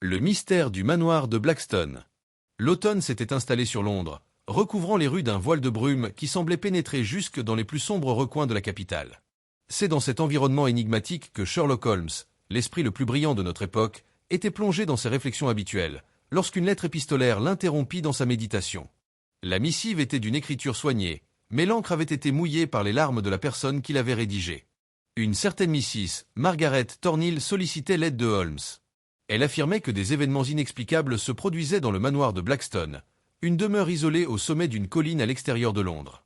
Le mystère du manoir de Blackstone. L'automne s'était installé sur Londres, recouvrant les rues d'un voile de brume qui semblait pénétrer jusque dans les plus sombres recoins de la capitale. C'est dans cet environnement énigmatique que Sherlock Holmes, l'esprit le plus brillant de notre époque, était plongé dans ses réflexions habituelles, lorsqu'une lettre épistolaire l'interrompit dans sa méditation. La missive était d'une écriture soignée, mais l'encre avait été mouillée par les larmes de la personne qui l'avait rédigée. Une certaine Mrs. Margaret Thornhill sollicitait l'aide de Holmes. Elle affirmait que des événements inexplicables se produisaient dans le manoir de Blackstone, une demeure isolée au sommet d'une colline à l'extérieur de Londres.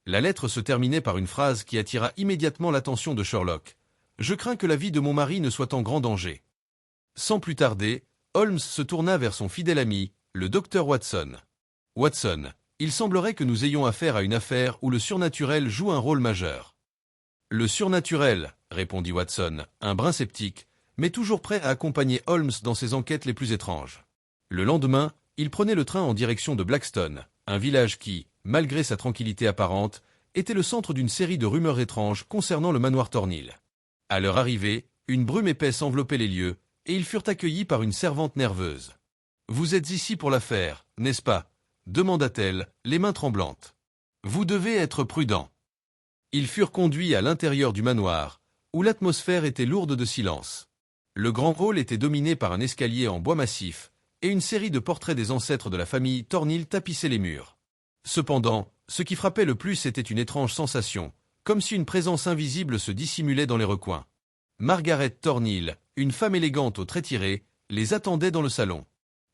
La lettre se terminait par une phrase qui attira immédiatement l'attention de Sherlock. « Je crains que la vie de mon mari ne soit en grand danger. » Sans plus tarder, Holmes se tourna vers son fidèle ami, le docteur Watson. « Watson, il semblerait que nous ayons affaire à une affaire où le surnaturel joue un rôle majeur. »« Le surnaturel, » répondit Watson, un brin sceptique, mais toujours prêt à accompagner Holmes dans ses enquêtes les plus étranges. Le lendemain, il prenait le train en direction de Blackstone, un village qui, malgré sa tranquillité apparente, était le centre d'une série de rumeurs étranges concernant le manoir Thornhill. À leur arrivée, une brume épaisse enveloppait les lieux, et ils furent accueillis par une servante nerveuse. « Vous êtes ici pour l'affaire, n'est-ce pas ?» demanda-t-elle, les mains tremblantes. « Vous devez être prudent. » Ils furent conduits à l'intérieur du manoir, où l'atmosphère était lourde de silence. Le grand hall était dominé par un escalier en bois massif, et une série de portraits des ancêtres de la famille Thornhill tapissaient les murs. Cependant, ce qui frappait le plus était une étrange sensation, comme si une présence invisible se dissimulait dans les recoins. Margaret Thornhill, une femme élégante aux traits tirés, les attendait dans le salon.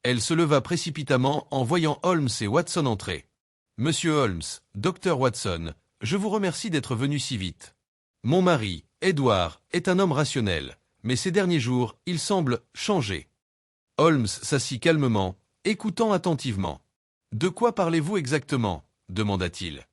Elle se leva précipitamment en voyant Holmes et Watson entrer. « Monsieur Holmes, docteur Watson, je vous remercie d'être venu si vite. Mon mari, Edward, est un homme rationnel, mais ces derniers jours, il semble changer. » Holmes s'assit calmement, écoutant attentivement. « De quoi parlez-vous exactement ?» demanda-t-il.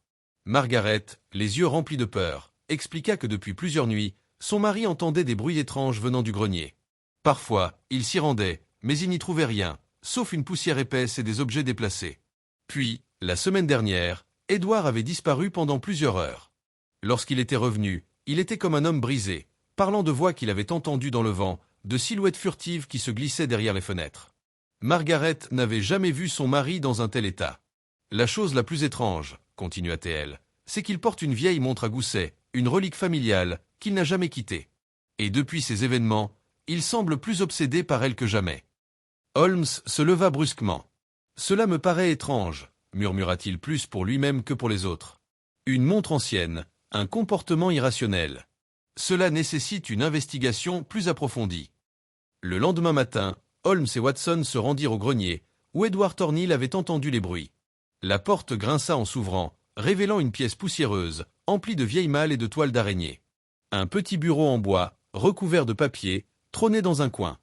Margaret, les yeux remplis de peur, expliqua que depuis plusieurs nuits, son mari entendait des bruits étranges venant du grenier. Parfois, il s'y rendait, mais il n'y trouvait rien, sauf une poussière épaisse et des objets déplacés. Puis, la semaine dernière, Edward avait disparu pendant plusieurs heures. Lorsqu'il était revenu, il était comme un homme brisé, parlant de voix qu'il avait entendues dans le vent, de silhouettes furtives qui se glissaient derrière les fenêtres. Margaret n'avait jamais vu son mari dans un tel état. « La chose la plus étrange, » continua-t-elle, « c'est qu'il porte une vieille montre à gousset, une relique familiale, qu'il n'a jamais quittée. Et depuis ces événements, il semble plus obsédé par elle que jamais. » Holmes se leva brusquement. « Cela me paraît étrange, » murmura-t-il plus pour lui-même que pour les autres. « Une montre ancienne, un comportement irrationnel. Cela nécessite une investigation plus approfondie. » Le lendemain matin, Holmes et Watson se rendirent au grenier, où Edward Thornhill avait entendu les bruits. La porte grinça en s'ouvrant, révélant une pièce poussiéreuse, emplie de vieilles malles et de toiles d'araignée. Un petit bureau en bois, recouvert de papier, trônait dans un coin.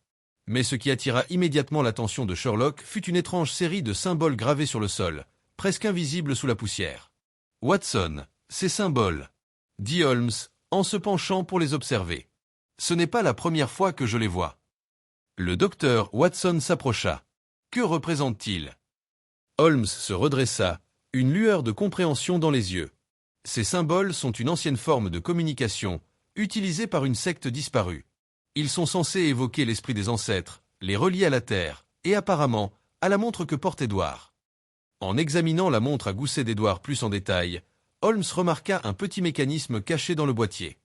Mais ce qui attira immédiatement l'attention de Sherlock fut une étrange série de symboles gravés sur le sol, presque invisibles sous la poussière. « Watson, ces symboles, » dit Holmes, en se penchant pour les observer. « Ce n'est pas la première fois que je les vois. » Le docteur Watson s'approcha. « Que représentent-ils » Holmes se redressa, une lueur de compréhension dans les yeux. Ces symboles sont une ancienne forme de communication, utilisée par une secte disparue. Ils sont censés évoquer l'esprit des ancêtres, les relier à la terre, et apparemment, à la montre que porte Edward. En examinant la montre à gousset d'Edward plus en détail, Holmes remarqua un petit mécanisme caché dans le boîtier.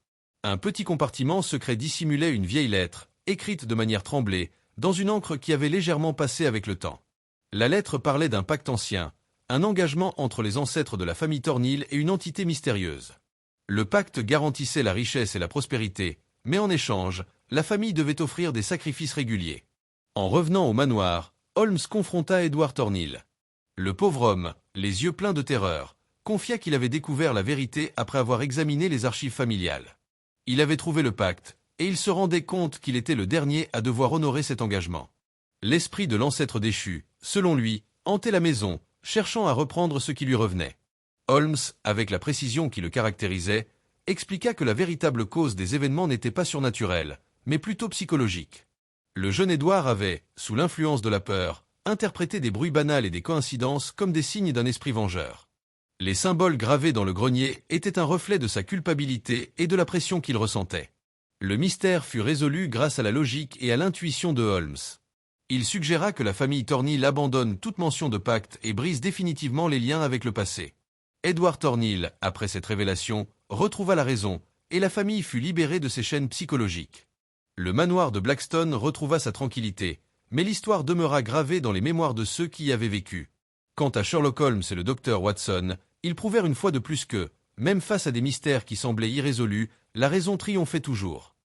Un petit compartiment secret dissimulait une vieille lettre, écrite de manière tremblée, dans une encre qui avait légèrement passé avec le temps. La lettre parlait d'un pacte ancien, un engagement entre les ancêtres de la famille Thornhill et une entité mystérieuse. Le pacte garantissait la richesse et la prospérité, mais en échange, la famille devait offrir des sacrifices réguliers. En revenant au manoir, Holmes confronta Edward Thornhill. Le pauvre homme, les yeux pleins de terreur, confia qu'il avait découvert la vérité après avoir examiné les archives familiales. Il avait trouvé le pacte, et il se rendait compte qu'il était le dernier à devoir honorer cet engagement. L'esprit de l'ancêtre déchu, selon lui, hantait la maison, cherchant à reprendre ce qui lui revenait. Holmes, avec la précision qui le caractérisait, expliqua que la véritable cause des événements n'était pas surnaturelle, mais plutôt psychologique. Le jeune Édouard avait, sous l'influence de la peur, interprété des bruits banals et des coïncidences comme des signes d'un esprit vengeur. Les symboles gravés dans le grenier étaient un reflet de sa culpabilité et de la pression qu'il ressentait. Le mystère fut résolu grâce à la logique et à l'intuition de Holmes. Il suggéra que la famille Thornhill abandonne toute mention de pacte et brise définitivement les liens avec le passé. Edward Thornhill, après cette révélation, retrouva la raison, et la famille fut libérée de ses chaînes psychologiques. Le manoir de Blackstone retrouva sa tranquillité, mais l'histoire demeura gravée dans les mémoires de ceux qui y avaient vécu. Quant à Sherlock Holmes et le docteur Watson, ils prouvèrent une fois de plus que, même face à des mystères qui semblaient irrésolus, la raison triomphait toujours.